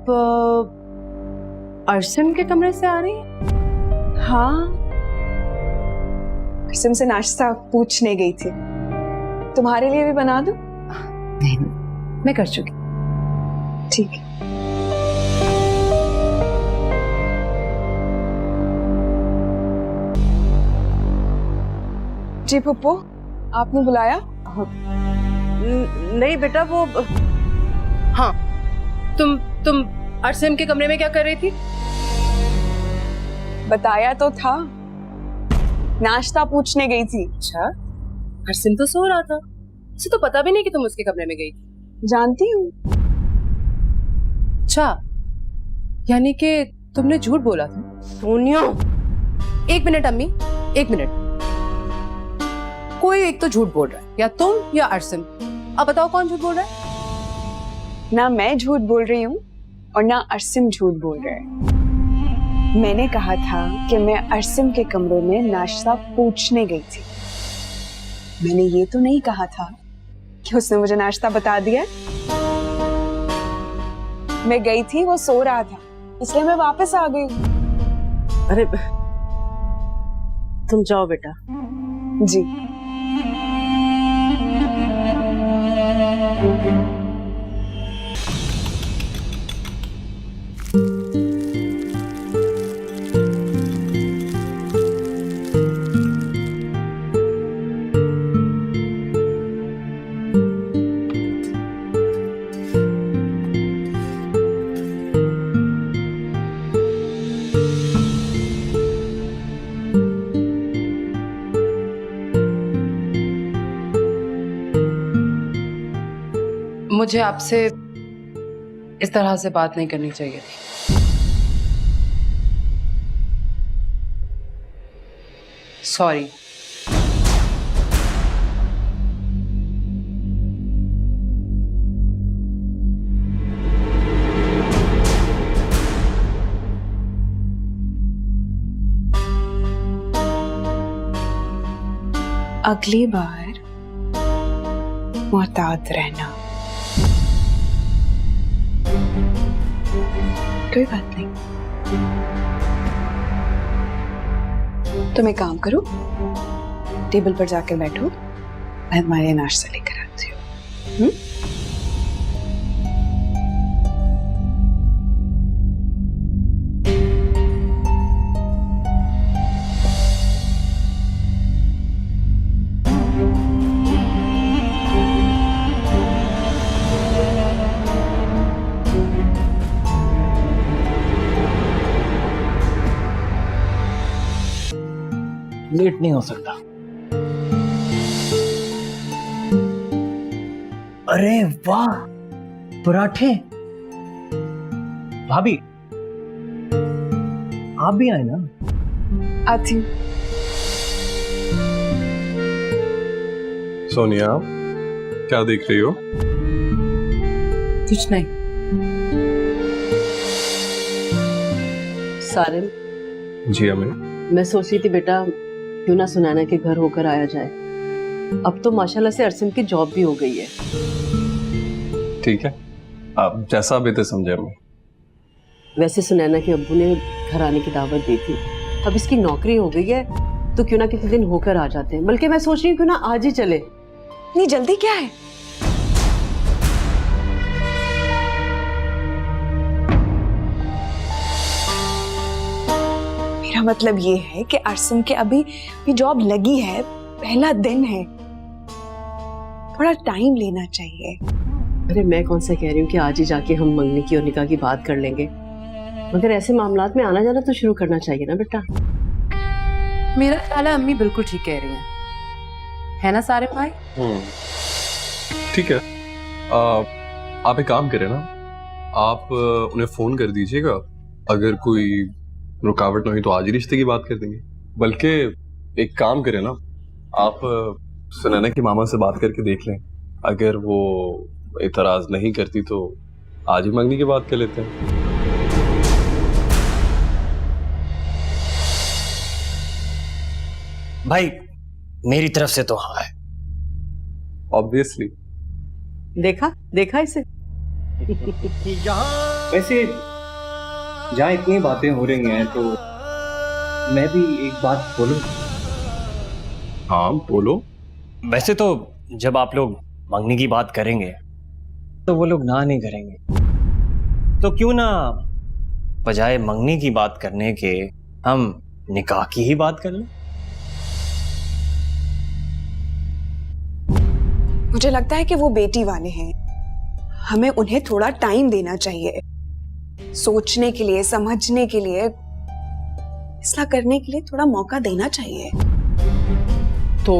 आप अर्शिम के कमरे से आ रही हैं? हाँ, अर्शिम से नाश्ता पूछने गई थी। तुम्हारे लिए भी बना दूं? नहीं, मैं कर चुकी। ठीक है। जी पप्पू, आपने बुलाया? नहीं बेटा, वो हाँ, तुम अर्शिम के कमरे में क्या कर रही थी? बताया तो था, नाश्ता पूछने गई थी। अच्छा, अर्शिम तो सो रहा था, उसे तो पता भी नहीं कि तुम उसके कमरे में गई थी। जानती हूँ। अच्छा, यानी कि तुमने झूठ बोला था। सोनिया, एक मिनट अम्मी, एक मिनट। कोई एक तो झूठ बोल रहा है, या तुम या अर्शिम। अब बताओ कौन झूठ बोल रहा है? ना मैं झूठ बोल रही हूँ और ना अर्शिम झूठ बोल रहा है। मैंने कहा था कि मैं अर्शिम के कमरे में नाश्ता पूछने गई थी। मैंने ये तो नहीं कहा था कि उसने मुझे नाश्ता बता दिया। मैं गई थी, वो सो रहा था, इसलिए मैं वापस आ गई। अरे तुम जाओ बेटा। जी। मुझे आपसे इस तरह से बात नहीं करनी चाहिए थी। सॉरी। अगली बार मोहतात रहना। कोई बात नहीं। तुम एक काम करो, टेबल पर जाकर बैठो, मैं तुम्हारे लिए नाश्ता लेकर आती हूँ। लेट नहीं हो सकता। अरे वाह, पराठे। भाभी, आप भी आए ना? आती हूँ। सोनिया, क्या देख रही हो? कुछ नहीं। सारिन, जी अम्मी। मैं सोच रही थी बेटा क्यों ना सुनैना के घर होकर आया जाए। अब तो माशाल्लाह से अर्शिम की जॉब भी हो गई है। ठीक है, आप जैसा बेहतर समझे अम्मी। वैसे सुनैना के अब्बू ने घर आने की दावत दी थी, अब इसकी नौकरी हो गई है तो क्यों ना किसी दिन होकर आ जाते हैं। बल्कि मैं सोच रही हूँ क्यों ना आज ही चले। इतनी जल्दी क्या है? मेरा मतलब ये है कि अर्शिम के अभी जॉब लगी है, पहला दिन है, थोड़ा टाइम लेना चाहिए। अरे मैं कौन सा कह रही हूँ कि आज ही जाके हम मंगनी की और निकाह की बात कर लेंगे, मगर ऐसे मामलात में आना जाना तो शुरू करना चाहिए ना बेटा। मेरा ख्याल है अम्मी बिल्कुल ठीक कह रही हैं, है ना सारे भाई? ठीक है, आप एक काम करें ना, आप उन्हें फोन कर दीजिएगा, अगर कोई रुकावट ना हुई तो आज ही रिश्ते की बात कर देंगे। बल्कि एक काम करें ना, आप सुनैना की मामा से बात करके देख लें, अगर वो एतराज नहीं करती तो आज ही मंगनी की बात कर लेते हैं। भाई मेरी तरफ से तो हाँ है। ऑब्वियसली। देखा देखा इसे। वैसे जहाँ इतनी बातें हो रही हैं तो मैं भी एक बात बोलूं? हाँ बोलो। वैसे तो जब आप लोग मंगनी की बात करेंगे तो वो लोग ना नहीं करेंगे, तो क्यों ना बजाय मंगनी की बात करने के हम निकाह की ही बात कर लें? मुझे लगता है कि वो बेटी वाले हैं, हमें उन्हें थोड़ा टाइम देना चाहिए, सोचने के लिए, समझने के लिए, फैसला करने के लिए थोड़ा मौका देना चाहिए। तो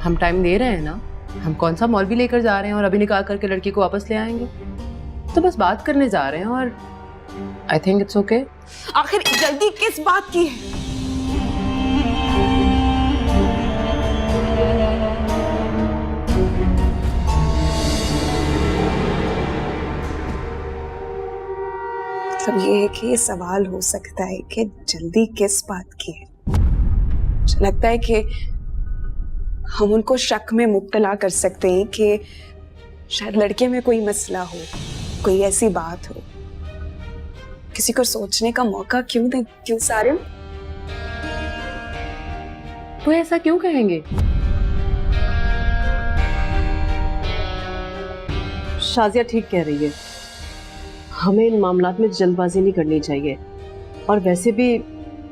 हम टाइम दे रहे हैं ना, हम कौन सा मौलवी लेकर जा रहे हैं और अभी निकाह करके लड़की को वापस ले आएंगे? तो बस बात करने जा रहे हैं और आई थिंक इट्स ओके। आखिर जल्दी किस बात की है? मतलब ये है कि ये सवाल हो सकता है कि जल्दी किस बात की है। मुझे लगता है कि हम उनको शक में मुब्तला कर सकते हैं कि शायद लड़के में कोई मसला हो, कोई ऐसी बात हो। किसी को सोचने का मौका क्यों दें? क्यों सारिम? वो ऐसा क्यों कहेंगे? शाजिया ठीक कह रही है, हमें इन मामलात में जल्दबाजी नहीं करनी चाहिए। और वैसे भी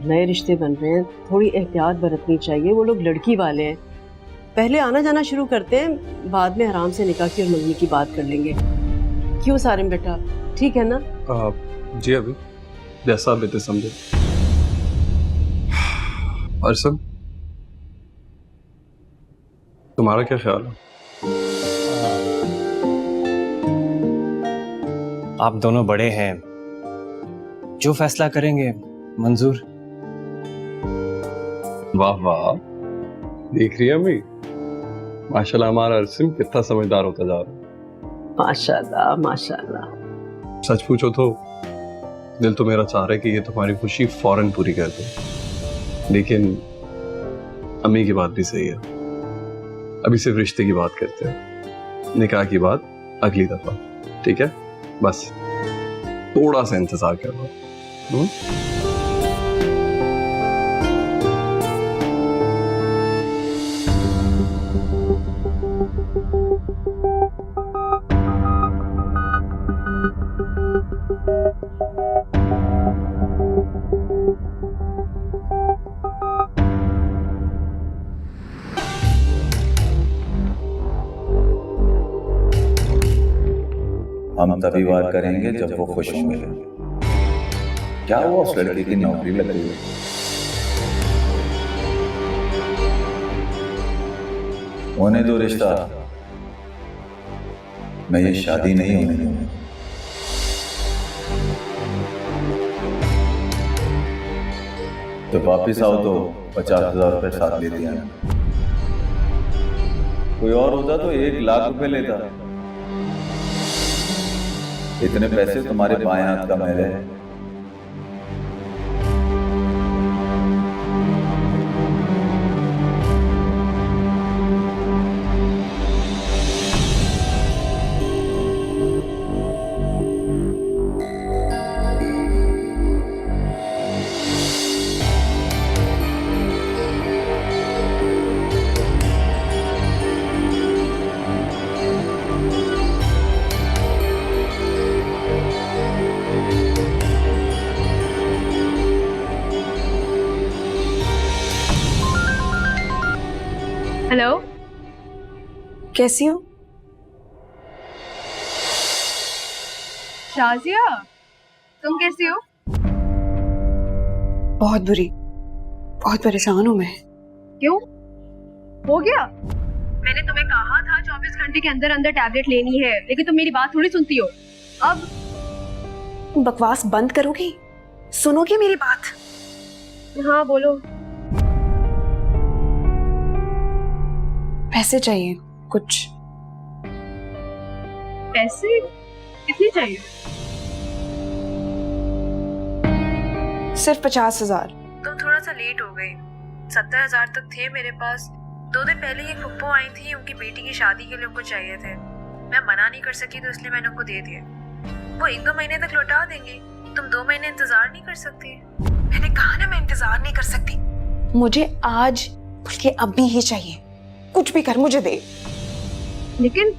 नए रिश्ते बन रहे हैं, थोड़ी एहतियात बरतनी चाहिए। वो लोग लड़की वाले हैं, पहले आना जाना शुरू करते हैं, बाद में आराम से निकाह की और मंगनी की बात कर लेंगे। क्यों सारिम बेटा, ठीक है ना? जी अभी जैसा बेटे समझे। अरसम, तुम्हारा क्या ख्याल है? आप दोनों बड़े हैं, जो फैसला करेंगे मंजूर। वाह वाह, देख रही है अम्मी, माशाल्लाह हमारा अरसम कितना समझदार होता जा रहा है। माशाल्लाह माशाल्लाह। सच पूछो तो दिल तो मेरा चाह रहा है कि ये तुम्हारी खुशी फौरन पूरी कर दे, लेकिन अम्मी की बात भी सही है। अभी सिर्फ रिश्ते की बात करते हैं, निकाह की बात अगली दफा, ठीक है? बस थोड़ा सा इंतजार कर लो। हम तभी वार करेंगे जब वो खुश होंगे। क्या हुआ उस लड़की की नौकरी लग गई? होने दो रिश्ता, मैं ये शादी नहीं होने दूंगा। तो वापिस आओ तो 50,000 रुपए साथ ले दिया। कोई और होता तो 1 लाख रुपए लेता। इतने पैसे तुम्हारे बाएं हाथ का मैल है। हेलो, कैसी हो? शाजिया, तुम कैसी हो? बहुत बुरी, बहुत परेशान हूं मैं। क्यों? हो गया? मैंने तुम्हें कहा था 24 घंटे के अंदर अंदर टैबलेट लेनी है, लेकिन तुम मेरी बात थोड़ी सुनती हो। अब तुम बकवास बंद करोगी? सुनोगी मेरी बात? हाँ बोलो। पैसे चाहिए कुछ। पैसे कितने चाहिए? सिर्फ 50,000। तुम थोड़ा सा लेट हो गई। 70,000 तक थे मेरे पास। 2 दिन पहले ये फुप्पो आई थी, उनकी बेटी की शादी के लिए उनको चाहिए थे। मैं मना नहीं कर सकी तो इसलिए मैंने उनको दे दिए। वो 1-2 महीने तक लौटा देंगे। तुम 2 महीने इंतजार नहीं कर सकते? मैंने कहा ना मैं इंतजार नहीं कर सकती। मुझे आज बल्कि अभी ही चाहिए, कुछ भी कर मुझे दे। लेकिन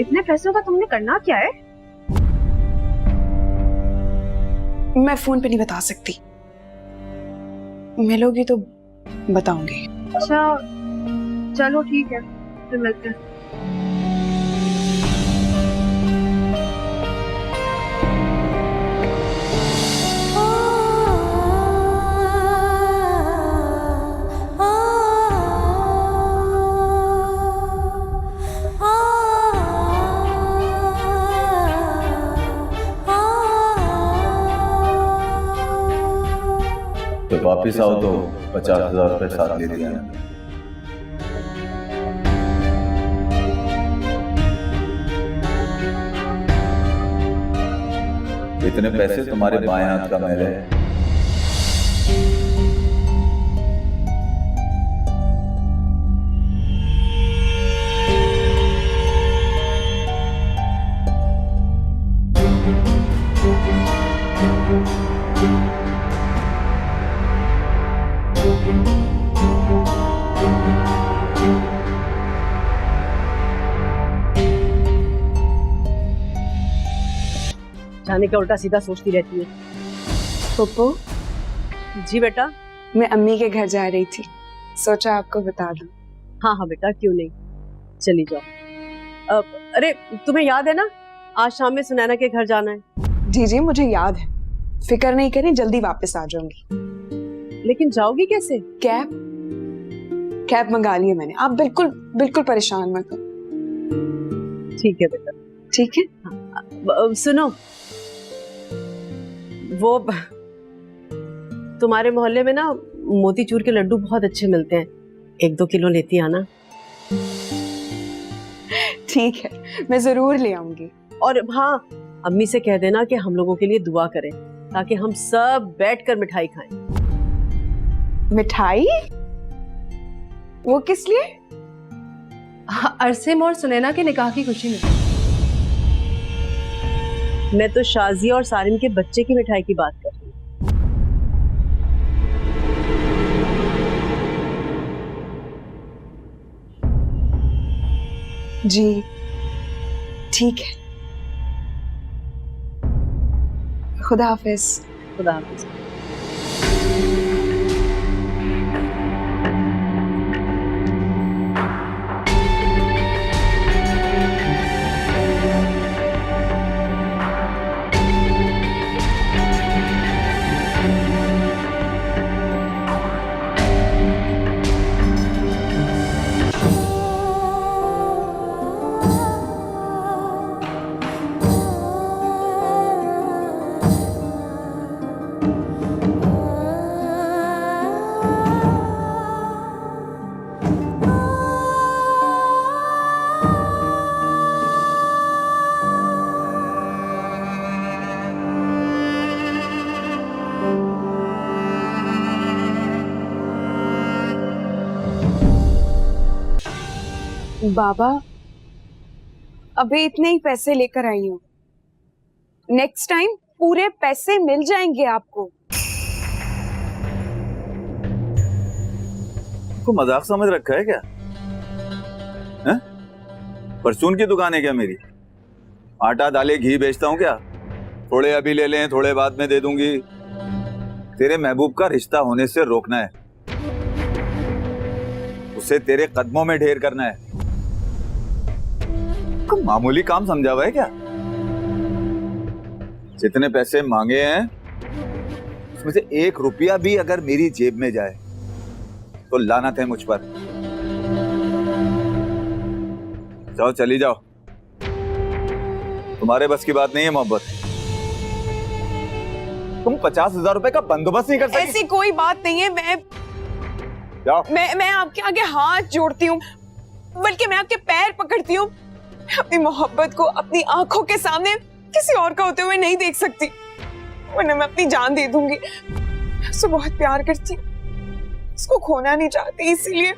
इतने पैसों का तुमने करना क्या है? मैं फोन पे नहीं बता सकती, मिलोगी तो बताऊंगी। अच्छा चलो ठीक है, फिर मिलते हैं। तो वापिस आओ तो 50,000 रुपए साथ ले दिया। इतने पैसे तुम्हारे बाएं हाथ का मैल है। जाने का उल्टा सीधा सोचती रहती है। पप्पू, जी बेटा। मैं अम्मी के घर जा रही थी, सोचा आपको बता दूं। हाँ हाँ बेटा, क्यों नहीं, चली जाओ। अरे तुम्हें याद है ना, आज शाम में सुनैना के घर जाना है। जी जी मुझे याद है, फिक्र नहीं करें, जल्दी वापस आ जाऊंगी। लेकिन जाओगी कैसे? कैब मंगा ली है मैंने, आप बिल्कुल बिल्कुल परेशान मत हो। ठीक है बेटा। ठीक है। सुनो, वो तुम्हारे मोहल्ले में ना मोतीचूर के लड्डू बहुत अच्छे मिलते हैं, 1-2 किलो लेती आना। ठीक है, मैं जरूर ले आऊंगी। और हाँ, अम्मी से कह देना कि हम लोगों के लिए दुआ करें, ताकि हम सब बैठकर मिठाई खाएं। मिठाई? वो किस लिए? अरसिम और सुनैना के निकाह की खुशी में। मैं तो शाजिया और सारिम के बच्चे की मिठाई की बात कर रही हूँ। जी ठीक है, खुदा हाफिज। खुदा हाफिज। बाबा, अभी इतने ही पैसे लेकर आई हूँ, नेक्स्ट टाइम पूरे पैसे मिल जाएंगे आपको। को मजाक समझ रखा है क्या? हैं? परचून की दुकान है क्या मेरी? आटा दालें घी बेचता हूँ क्या? थोड़े अभी ले लें, थोड़े बाद में दे दूंगी। तेरे महबूब का रिश्ता होने से रोकना है, उसे तेरे कदमों में ढेर करना है। को मामूली काम समझा हुआ है क्या? जितने पैसे मांगे हैं उसमें से 1 रुपया भी अगर मेरी जेब में जाए तो लानत है मुझ पर। जाओ, चली जाओ, तुम्हारे बस की बात नहीं है मोहब्बत। तुम 50,000 रुपए का बंदोबस्त नहीं कर सकती? ऐसी कोई बात नहीं है। मैं आपके आगे हाथ जोड़ती हूँ, बल्कि मैं आपके पैर पकड़ती हूँ। अपनी मोहब्बत को अपनी आंखों के सामने किसी और का होते हुए नहीं देख सकती, वरना मैं अपनी जान दे दूंगी। मैं उससे बहुत प्यार करती हूँ, उसको खोना नहीं चाहती, इसीलिए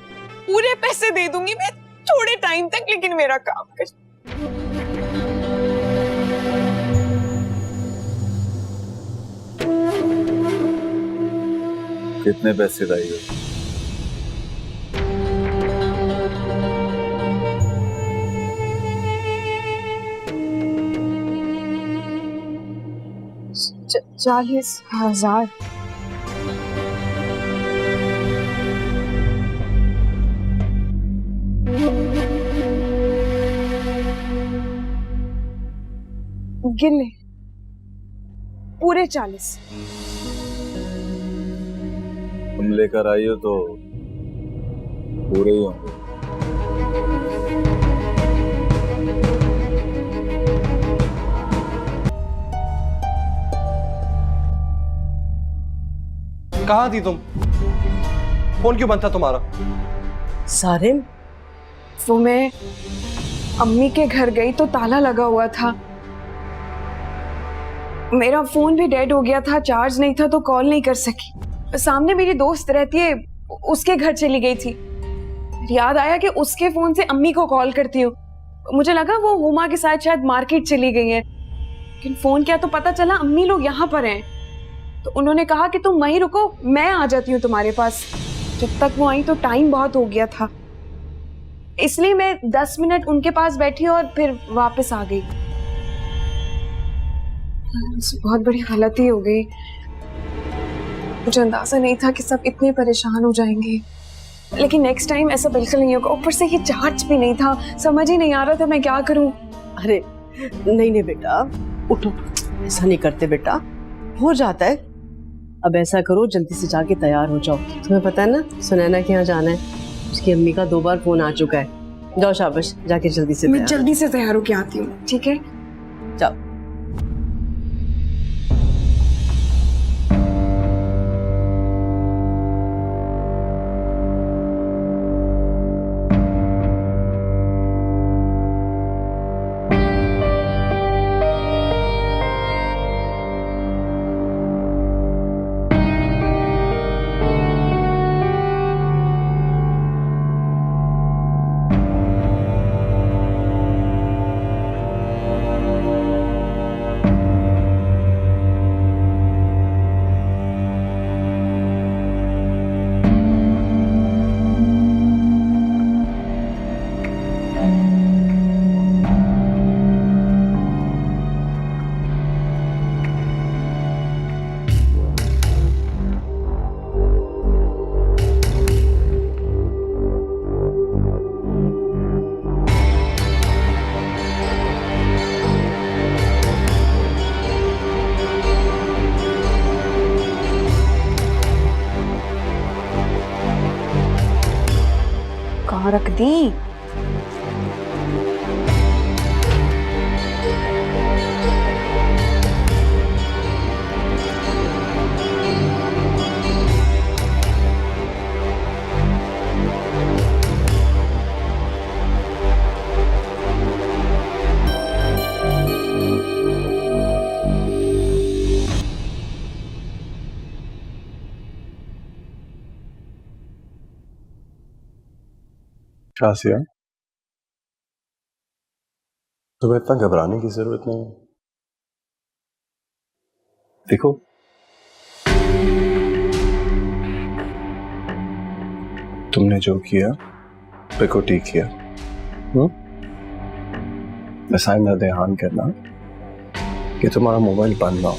पूरे पैसे दे दूंगी मैं थोड़े टाइम तक, लेकिन मेरा काम कर। कितने पैसे चाहिए? च- 40,000। गिन ले, पूरे 40। तुम लेकर आई हो तो पूरे ही होंगे। कहाँ थी तुम? फोन क्यों बंद था तुम्हारा? सारिम, वो मैं अम्मी के घर गई तो ताला लगा हुआ था। मेरा फोन भी डेड हो गया था, चार्ज नहीं था तो कॉल नहीं कर सकी। सामने मेरी दोस्त रहती है, उसके घर चली गई थी। याद आया कि उसके फोन से अम्मी को कॉल करती हूँ। मुझे लगा वो हुमा के साथ शायद मार्केट चली गई है, लेकिन फोन किया तो पता चला अम्मी लोग यहाँ पर हैं। तो उन्होंने कहा कि तुम वहीं रुको, मैं आ जाती हूँ तुम्हारे पास। जब तक वो आई तो टाइम बहुत हो गया था, इसलिए मैं 10 मिनट उनके पास बैठी और फिर वापस आ गई। बहुत बड़ी गलती हो गई। मुझे अंदाजा नहीं था कि सब इतने परेशान हो जाएंगे, लेकिन नेक्स्ट टाइम ऐसा बिल्कुल नहीं होगा। ऊपर से ये चार्ज भी नहीं था, समझ ही नहीं आ रहा था मैं क्या करूं। अरे नहीं नहीं बेटा, उठो, ऐसा नहीं करते बेटा, हो जाता है। अब ऐसा करो, जल्दी से जाके तैयार हो जाओ। तुम्हें पता है ना सुनैना के यहाँ जाना है, उसकी अम्मी का 2 बार फोन आ चुका है। जाओ शाबाश, जाके जल्दी से मैं जल्दी से तैयार होके आती हूँ, ठीक है? जाओ। कहाँ रख दी? शासिया, तुम्हें इतना घबराने की जरूरत नहीं है। देखो, तुमने जो किया बिल्कुल ठीक किया। बस आइंदा ध्यान करना कि तुम्हारा मोबाइल बंद ना हो।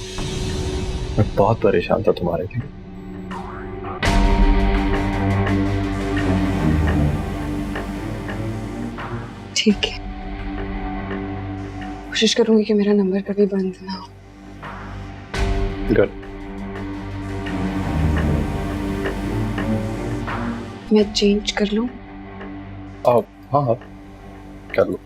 मैं बहुत परेशान था तुम्हारे लिए। ठीक है, कोशिश करूंगी कि मेरा नंबर कभी बंद ना हो। गुड। मैं चेंज कर लूं? हाँ हाँ, कर लो।